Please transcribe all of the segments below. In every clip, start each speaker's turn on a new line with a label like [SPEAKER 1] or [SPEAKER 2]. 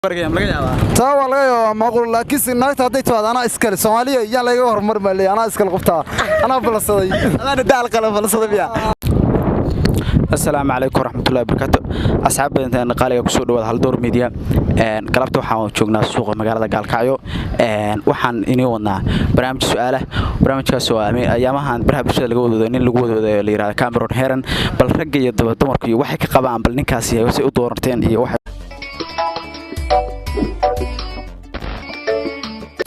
[SPEAKER 1] taa laga yaabaa maqul laakiin si naagta haday taado ana iskale Soomaaliya iyaan laga hormar malay ana iskale qofta ana balsaday ana daal qalab balsaday biya
[SPEAKER 2] السلام عليكم ورحمة الله وبركاته أصحاب أنت قالوا كسور وهذا هالدور ميديا قلبت وحنا شوقنا السوق مقالة قالكعيو وحن إني ونا برامج سؤاله برامج كسؤال أيامها برامج اللي اللي يرى كاميرون هيرن بل رجع يدور دمركي واحد كقبان بل نكاسية وسيء دورتين واحد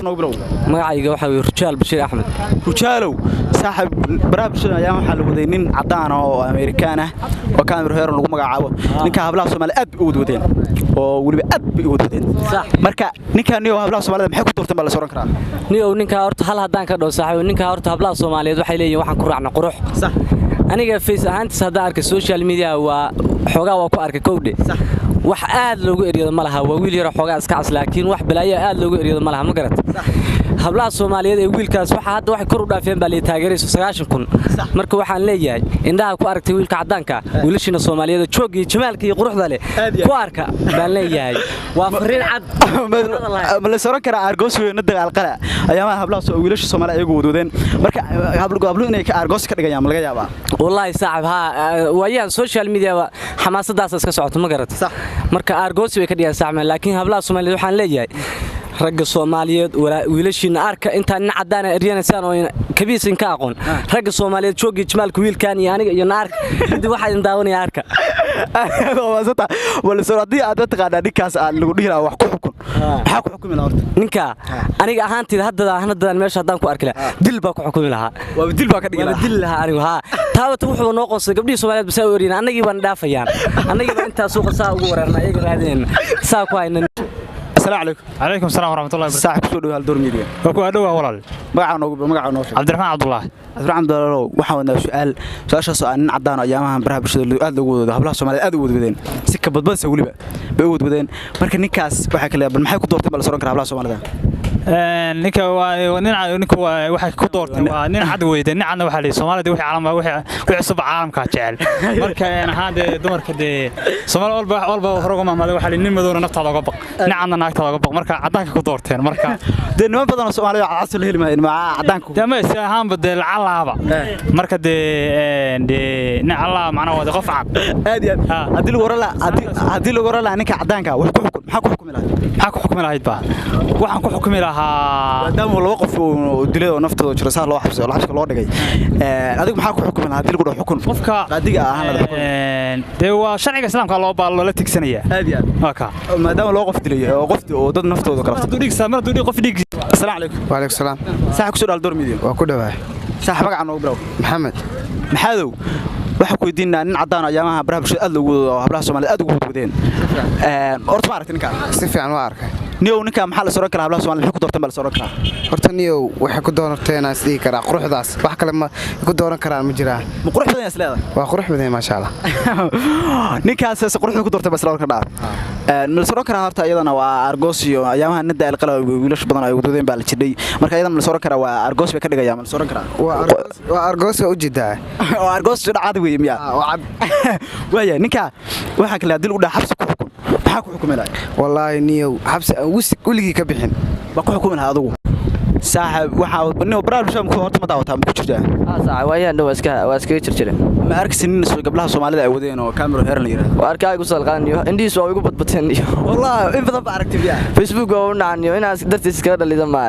[SPEAKER 3] magacayga waxa weey Rujaal Bashir Ahmed
[SPEAKER 2] Rujaalow saaxib barnaamijka ayaa waxa lagu waday nin cadaan oo Amerikaan ah oo kaamiro heer lagu magacaabo ninka hablaha Soomaaliyeed aad u wadeen oo waliba aad u wadeen marka ninkan iyo hablaha Soomaaliyeed maxay ku doorteen bal la soo karaa
[SPEAKER 3] ninka horta hal hadaan ka dhaw saaxiib ninka horta hablaha Soomaaliyeed waxay leeyihiin waxaan ku raacna qurux
[SPEAKER 2] sax
[SPEAKER 3] aniga face ahaantiis hadaan arkay social media waa xogaa waa ku arkay kowdhe wax aad loogu eriyada ma laha waa wiil yar xogaa iska cas laakiin wax balaayo aad loogu eriyada ma laha ma garat hablaha Soomaaliyeed ee wiilkaas waxa hadda wax kor u dhaafeen baa la taageerayso 90000 marka waxaan leeyahay indhaha ku aragtay wiilka cadaanka wiilashina Soomaaliyeed joogii jamaalka iyo quruxda leh ku arka baan leeyahay waa fariin cad
[SPEAKER 2] ma la soo karaa argos weyn dagaal qala ayaamaha hablaha wiilasha Soomaaliyeed ay wadeen marka habluhu inay ka argos ka dhigayaan laga yaabaa
[SPEAKER 3] wallahi saaxib ha waayaan social media xamaasadaas iska socoto ma garat marka argos way ka dhigayaan saaxib laakiin hablaha Soomaaliyeed waxaan leeyahay ragga Soomaaliyeed wiilashiina arka inta nin cadaan ah riyanaysan oo kabiisin ka aqoon ragga Soomaaliyeed joogii jamaalka wiilkan iyo aniga iyo naarka intii waxa in daawanaya arka
[SPEAKER 2] wasata wala soo hadii aad taqaana ninkaas aan lagu dhiraa wax ku xukun waxa ku xukumi lahaa horta
[SPEAKER 3] ninka aniga ahaantii hadda meesha hadaan ku arki lahaa dil baa ku xukumi lahaa
[SPEAKER 2] waa dil baa ka dhigi lahaa
[SPEAKER 3] dil lahaa anigu ha taawta wuxuu noo qoosay gabdhii Soomaaliyeed bas ay oriyeen anagii baan dhaafayaan anagii baan inta suuqa saa ugu wareernaa iyaga raadinayna saa ku hayna
[SPEAKER 2] السلام عليكم.
[SPEAKER 4] عليكم السلام ورحمة الله وبركاته.
[SPEAKER 2] صاحب سودو هالدور ميديا.
[SPEAKER 4] وكو أدوه ولال.
[SPEAKER 2] مقعنا
[SPEAKER 4] عبد الرحمن عبد الله.
[SPEAKER 2] عبد الرحمن عبد الله وحنا سؤال سؤال عدنا أيامها برهب الشدة اللي أدو هبلها Soomaaliyeed aad u wadeen si ka badbadsa waliba bay u wadeen marka ninkaas waxa kale bal maxay ku doortay bal soo hablaha Soomaaliyeed
[SPEAKER 4] ninka waxa ku doortay waa nin cad weeyday nicna waxa leeyahay Soomaaliyeed wixii caalamka wixii cusub caalamka jecel marka ahaade dumarka de Soomaaliyeed walba horogama maada waxa nin madow naftaada uga baq nicna naagtaada uga baq marka cadaanka ku doorteen marka
[SPEAKER 2] de niman badan oo Soomaaliyeed casal helmayn ma cadaanku
[SPEAKER 4] dama ahaan badal calaaba marka de Allah macna wada qof cad
[SPEAKER 2] aad hadii lagu warala ninka cadaanka wax ku xukun maxaa ku xukumi lahayd ba waxaan ku xukumi lahaa maadaama laba qof oo dilay oo naftooda jira saa loo xabsay xabska loo dhigay adigu maxaa ku xukumi lahayd hadii lagu dhaw xukun
[SPEAKER 4] qofka
[SPEAKER 2] qaadiga ahaan la xukun
[SPEAKER 4] de waa sharciga islaamka loo baal la tigsanaya
[SPEAKER 2] aad waka maadaama loo qof dilay oo qof oo dad naftooda kala
[SPEAKER 4] فتو ديك سامر دو ديك قف ديك
[SPEAKER 2] السلام عليكم
[SPEAKER 1] وعليكم السلام
[SPEAKER 2] صاحب كسو دور ميديا
[SPEAKER 1] waa ku dhawaay
[SPEAKER 2] صاحب magaca noo bro
[SPEAKER 1] maxamed
[SPEAKER 2] maxadow waxa ku weydiinaa nin cadaan ayaamaha barnaamijka aad lagu wado hablaha Soomaaliyeed aad ugu wadeen horta ma aragtay ninka
[SPEAKER 1] si fiican waa arkay
[SPEAKER 2] niyow ninka maxaa la soo karaa hablaha Soomaaliyeed ku doorteen bal soo karaa
[SPEAKER 1] horta niyow waxa ku doorteen as dhigi karaa quruxdaas wax kale ma ku dooran karaan ma jiraan
[SPEAKER 2] ma qurux badan isleedahay
[SPEAKER 1] waa qurux badan ma sha Allah
[SPEAKER 2] ninkaas quruxda ku doortay bal soo karaa ma soo karaa horta iyadana waa argos iyo ayaamaha nida ay qalab wiilash badan ay wadeen baa la jiday marka iyadana ma soo karaa waa argos bay ka dhigayaan ma soo karaa
[SPEAKER 1] waa argos u jidaa
[SPEAKER 2] waa argos dhacad weey miya waya ninka waxa kale dil u dhax xabsi ku xukun maxaa ku xukumi lahayd
[SPEAKER 1] wallahi niyow xabsi wuligi ka bixin
[SPEAKER 2] ba ku xukumi lahayd adigu saaxib waxa niyow barnaamijka ku horta ma daawata ma ku jirtaa
[SPEAKER 3] saaxib waayaan dhaw iska jirjireen
[SPEAKER 2] ma arkaysin gabdhaha Soomaaliyeed ay wadeen oo kaamiro heeran yiraahdo
[SPEAKER 3] waa arkay igu salqaaniyo indhiis waa igu badbateen iyo
[SPEAKER 2] wallahi in badan ba aragtay biya
[SPEAKER 3] Facebook oo naaniyo inaas dartiis ka dhalidan ma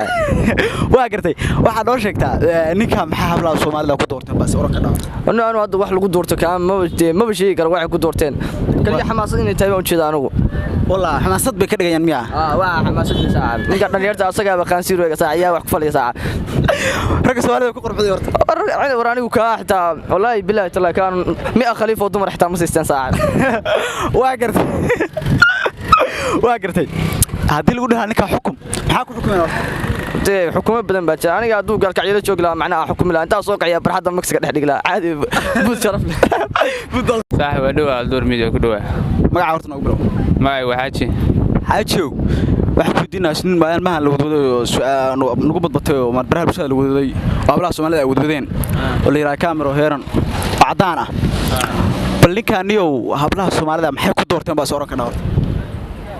[SPEAKER 2] waa gartay waxa noo sheegtaa ninka maxaa hablaha Soomaaliyeed ku doorteen bas oran ka dhaw
[SPEAKER 3] anu hadda wax lagu doorto ka ma sheegi karo waxa ku doorteen kaliya xamaasad inay tahay u jeeda anigu
[SPEAKER 2] wallahi xamaasad bay ka dhigayaan miya
[SPEAKER 3] waa xamaasad saaxib ninka dhalinyarta asaga ba qaansir weega saaciya wax ku faliya saaxib
[SPEAKER 2] rag Soomaaliyeed ku qorbaday horta
[SPEAKER 3] anigu ka xitaa wallahi billahi taala kan 100 khaliifo dumar xitaa ma siistaan saaxib
[SPEAKER 2] waa gartay hadii lagu dhahaa ninka xukum maxaa ku xukumayna
[SPEAKER 3] xukumo badan baa jira aniga haduu galkacyada joog la macnaa xukumi la inta soo qaciya barxada Mexico dhex dhigla caadi bud sharaf
[SPEAKER 5] saaxiib adoo door midiga ku dhawa
[SPEAKER 2] magaca horta noo bro
[SPEAKER 5] magay waxaaji
[SPEAKER 2] xaajow waxa ku diinaa nin maalmahan la wadwado su'aal nagu badbatay oo mar barnaamijka la wadaday hablaha Soomaaliyeed ay wadwadeen oo la yiraahdo kaamiro heeran cadaan ah bal ninkan iyo hablaha Soomaaliyeed maxay ku doorteen baa soo oran ka dhaw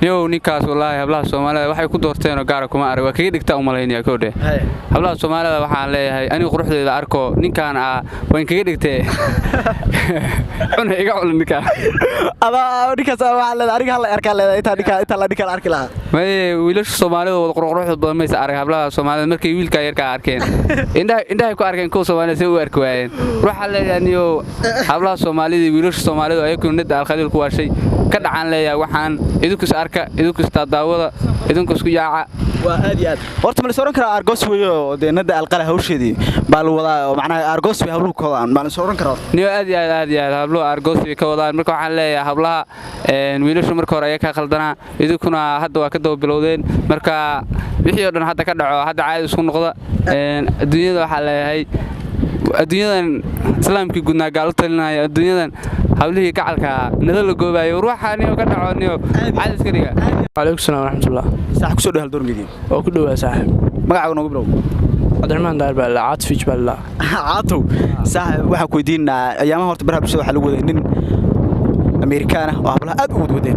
[SPEAKER 5] niyow ninkaas wallaahi hablaha Soomaalida waxay ku doorteen oo gaar kuma arag waa kaga dhigta u malaynaya koodhe hablaha Soomaalida waxaan leeyahay anigu quruxdeeda arko ninkaan waan kaga dhigtay cunay iga culin ninka
[SPEAKER 2] aba ninkaas waxa leedahay aniga hal arkaa leedahay inta la dhikan arki lahaa
[SPEAKER 5] may wiilasha Soomaalida wada quruxda badan ma is arag hablaha Soomaalida markay wiilka yarka arkeen indhahay ku arkeen kuwa Soomaalida si u arki waayeen waxa leeyahay niyow hablaha Soomaalida wiilasha Soomaalida ay ku nid al-khaliil ku waashay ka dhacaan leeyahay waxaan idinku arka idinku daawada idinku isku yaaca
[SPEAKER 2] waa aad iyo aad horta ma la soo oran karaa Argos weeyo deennada alqala hawsheedii baa la wadaa macnaha Argos way habluhu ka wadaan ma la soo oran karaa
[SPEAKER 5] niyo aad iyo aad habluhu Argos way ka wadaan marka waxaan leeyahay hablaha wiilashu marka hore ay ka khaldana idinkuna hadda waa ka daba bilowdeen marka wixii oo dhan hadda ka dhaco hadda caadi isku noqda adduunyada waxa leeyahay adduunyadan islaamkii gudnaa gaal u talinaya adduunyadan hawlihii gacalka nadal la goobayo ruuxani oo ka dhacooniyo caadi iska dhiga
[SPEAKER 6] عليكم السلام ورحمة الله.
[SPEAKER 2] صح كسر ده الدور ميدي.
[SPEAKER 6] وكله يا صاحب.
[SPEAKER 2] ما قاعد نقول برو.
[SPEAKER 6] عبد الرحمن داير بالله عاطفي بالله.
[SPEAKER 2] عاطو. صح واحد كويدين أيامها هرت برها بسوي حلو ودين أمريكانة وهبلها أدود ودين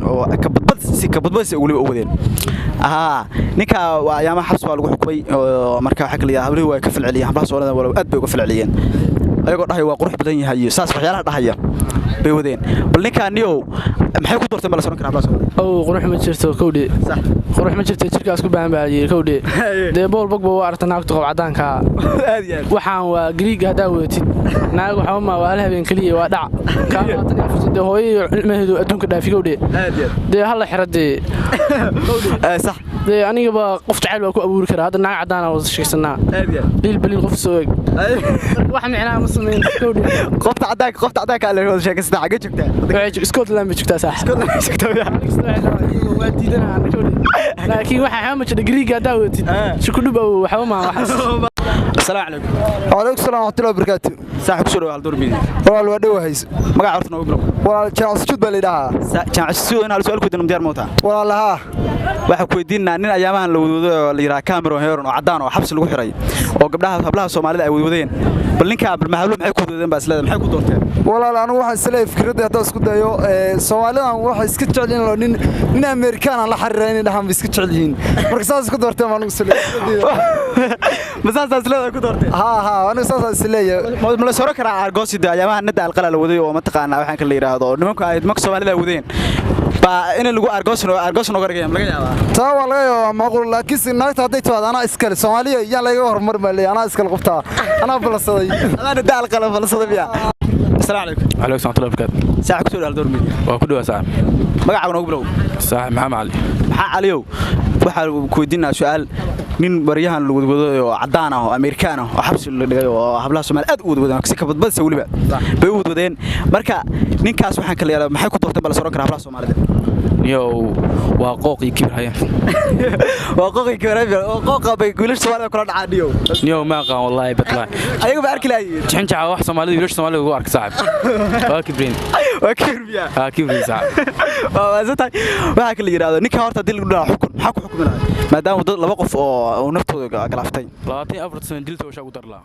[SPEAKER 2] كبد بس يقولوا ودين. نكا وأيامها حبسوا على حكومي مركب حكي لي هبله هو كفل عليه هبله صورنا ولا أدب وكفل عليين. أيقول هاي وقروح بدني هاي ساس فحيالها هاي بيودين. بل نكا نيو maxay ku doorteen bala soo karaa hablaas
[SPEAKER 6] oo qurux ma jirto kowdi sax qurux ma jirto jirkaas ku baahan baa yiri kowdi de bool bogba waa aragtay naagtu qab cadaanka aad iyo aad waxaan waa Greek hadaa weetid naag waxa ma waa habeen kaliya waa dhac ka qaatan fursad hooyo ilmaheedu adduunka dhaafi kowdi aad iyo de hal xiradee kowdi sax de aniga ba qof jacayl waa ku abuuri karaa hadda naag cadaan oo sheegsanaa aad iyo dil balil qof soo eeg wax micnaa ma sameyn kowdi
[SPEAKER 2] qofta cadaanka la wada sheegstaa xaga joogtaa
[SPEAKER 6] waxay Scotland ma joogtaa لكن واحد حامش الجريجا داوتي شو كله بقى حوما
[SPEAKER 2] السلام عليكم
[SPEAKER 1] وعليكم السلام ورحمة الله وبركاته
[SPEAKER 2] صاحب سوري على دور بيدي
[SPEAKER 1] والله الودو هيس
[SPEAKER 2] ما عرفنا وبرو
[SPEAKER 1] والله جامع سجود بليدها
[SPEAKER 2] جامع السجود أنا سؤال كنت مدير موتها
[SPEAKER 1] والله ها
[SPEAKER 2] waxa ku weydiinaa nin ayaamahan la wadoodo la yiraahdo Cameron Heron oo cadaan oo xabsi lagu xiray oo gabdhaha hablaha Soomaalida ay wadeen bal ninka maxaa maxay ku wadeen baa isleedahay maxay ku doorteen
[SPEAKER 1] والله أنا واحد سلي فكرة هذا اسكت دايو سوالنا واحد اسكت علينا لو نين أمريكان على حريين ده هم اسكت عليين مركز اسكت دورته ما نقول
[SPEAKER 2] مساس سلي اسكت دورته
[SPEAKER 1] ها أنا مساس سلي
[SPEAKER 2] ما سورة كرا أرجوس ده ayaamahan nada alqala la wadayo oo ma taqaana waxaan kala yiraahdo nimanku ay dadka Soomaalida wadeen ba in lagu argos no gargayam laga yaabaa
[SPEAKER 1] taa walaal ma qul laakiin sinaagta haday taado ana iskale Soomaaliya iyaan laga hormar ma leeyahay ana iskale qofta ana balsaday
[SPEAKER 2] ana da alqala balsaday biya السلام عليكم.
[SPEAKER 6] عليكم السلام ورحمة الله وبركاته.
[SPEAKER 2] ساعة كسور على دور ميديا.
[SPEAKER 6] وكله صاحب.
[SPEAKER 2] ما قاعد نقول برو.
[SPEAKER 6] صاحب محمد علي.
[SPEAKER 2] محمد عليو. waxaa ku weydiinaa su'aal nin bariyahan lagu wado cadaan ah oo Amerikaan ah oo xabsi la dhigay oo hablaha Soomaali aad u wadwadaan si ka badbadsa waliba bay u wadwadeen marka ninkaas waxaan kala yeelay maxay ku doorteen bal soo karaa hablaha Soomaalida
[SPEAKER 6] yo waa qooqi kibraya
[SPEAKER 2] waa qooqi kibraya oo qooqa bay wiilasha Soomaalida kula dhacaadiyo
[SPEAKER 6] yo ma qaan wallahi batla
[SPEAKER 2] ayaga ba arki laayeen
[SPEAKER 6] jixinta wax Soomaalida wiilasha Soomaalida ugu arka saaxib waa kibrin kibrin saaxib
[SPEAKER 2] waa zatay waxa kala yiraahdo ninka horta dil lagu dhaco xukun maxaa ku xukuminaa maadaama dad laba qof oo naftooda galaaftay
[SPEAKER 6] 24 sano dilta oo shagu darlaa